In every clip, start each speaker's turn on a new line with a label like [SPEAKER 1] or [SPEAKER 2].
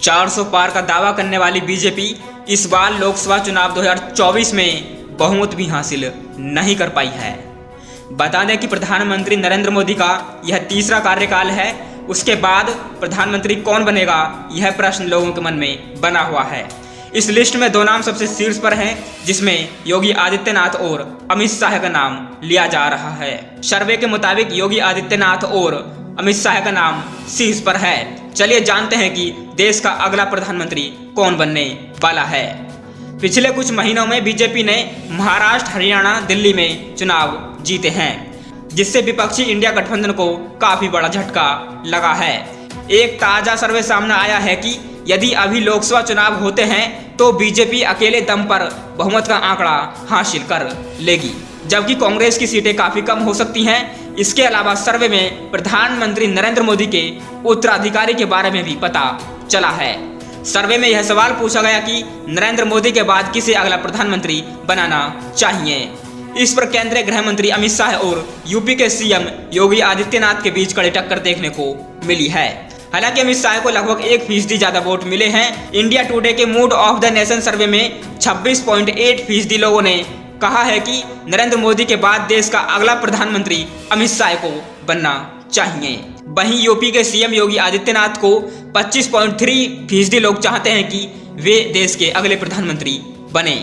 [SPEAKER 1] 400 पार का दावा करने वाली बीजेपी इस बार लोकसभा चुनाव 2024 में बहुमत भी हासिल नहीं कर पाई है। बता दें कि प्रधानमंत्री नरेंद्र मोदी का यह तीसरा कार्यकाल है। उसके बाद प्रधानमंत्री कौन बनेगा, यह प्रश्न लोगों के मन में बना हुआ है। इस लिस्ट में 2 नाम सबसे शीर्ष पर हैं, जिसमें योगी आदित्यनाथ और अमित शाह का नाम लिया जा रहा है। सर्वे के मुताबिक योगी आदित्यनाथ और अमित शाह का नाम शीर्ष पर है। चलिए जानते हैं कि देश का अगला प्रधानमंत्री कौन बनने वाला है। पिछले कुछ महीनों में बीजेपी ने महाराष्ट्र, हरियाणा, दिल्ली में चुनाव जीते हैं, जिससे विपक्षी इंडिया गठबंधन को काफी बड़ा झटका लगा है। एक ताजा सर्वे सामने आया है कि यदि अभी लोकसभा चुनाव होते हैं तो बीजेपी अकेले दम पर बहुमत का आंकड़ा हासिल कर लेगी, जबकि कांग्रेस की सीटें काफी कम हो सकती हैं। इसके अलावा सर्वे में प्रधानमंत्री नरेंद्र मोदी के उत्तराधिकारी के बारे में भी पता चला है। सर्वे में यह सवाल पूछा गया कि नरेंद्र मोदी के बाद किसे अगला प्रधानमंत्री बनाना चाहिए। इस पर केंद्रीय गृह मंत्री अमित शाह और यूपी के सीएम योगी आदित्यनाथ के बीच कड़ी टक्कर देखने को मिली है। हालांकि अमित शाह को लगभग 1% ज्यादा वोट मिले हैं। इंडिया टुडे के मूड ऑफ द नेशन सर्वे में 26.8% लोगों ने कहा है कि नरेंद्र मोदी के बाद देश का अगला प्रधानमंत्री अमित शाह को बनना चाहिए। वहीं यूपी के सीएम योगी आदित्यनाथ को 25.3% लोग चाहते हैं कि वे देश के अगले प्रधानमंत्री बने।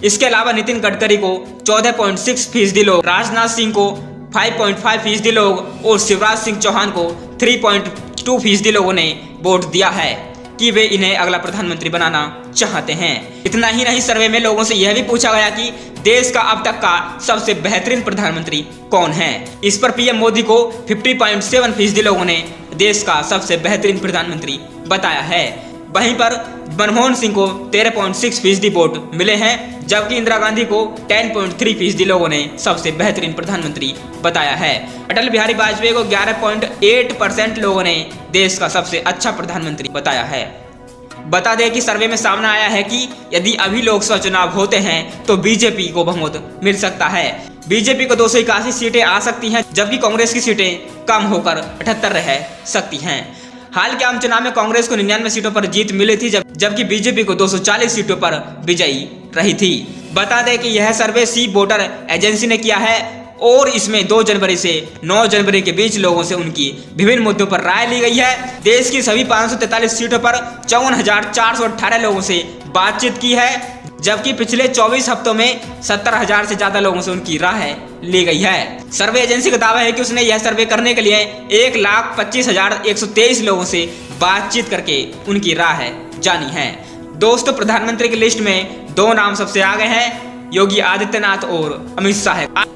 [SPEAKER 1] इसके अलावा नितिन गडकरी को 14.6% लोग, राजनाथ सिंह को 5.5% लोग और शिवराज सिंह चौहान को 3.2% लोगों ने वोट दिया है कि वे इन्हें अगला प्रधानमंत्री बनाना चाहते हैं। इतना ही नहीं, सर्वे में लोगों से यह भी पूछा गया कि देश का अब तक का सबसे बेहतरीन प्रधानमंत्री कौन है। इस पर पीएम मोदी को 50.7% लोगों ने देश का सबसे बेहतरीन प्रधानमंत्री बताया है। वहीं पर मनमोहन सिंह को 13.6% वोट मिले हैं, जबकि इंदिरा गांधी को 10.3% लोगों ने सबसे बेहतरीन प्रधानमंत्री बताया है। अटल बिहारी वाजपेयी को 11.8% लोगों ने देश का सबसे अच्छा प्रधानमंत्री बताया है। बता दें कि सर्वे में सामने आया है कि यदि अभी लोकसभा चुनाव होते हैं तो बीजेपी को बहुमत मिल सकता है। बीजेपी को 281 सीटें आ सकती हैं, जबकि कांग्रेस की सीटें कम होकर 78 रह सकती हैं। हाल के आम चुनाव में कांग्रेस को 99 सीटों पर जीत मिली थी, जबकि बीजेपी को 240 सीटों पर विजयी रही थी। बता दें कि यह सर्वे सी वोटर एजेंसी ने किया है और इसमें 2 जनवरी से 9 जनवरी के बीच लोगों से उनकी विभिन्न मुद्दों पर राय ली गई है। देश की सभी 543 सीटों पर 54,418 लोगों से बातचीत की है, जबकि पिछले 24 हफ्तों में 70,000 से ज्यादा लोगों से उनकी राय ली गई है। सर्वे एजेंसी का दावा है कि उसने यह सर्वे करने के लिए 1,25,123 लोगों से बातचीत करके उनकी राय जानी है। दोस्तों, प्रधानमंत्री की लिस्ट में 2 नाम सबसे आगे हैं, योगी आदित्यनाथ और अमित शाह।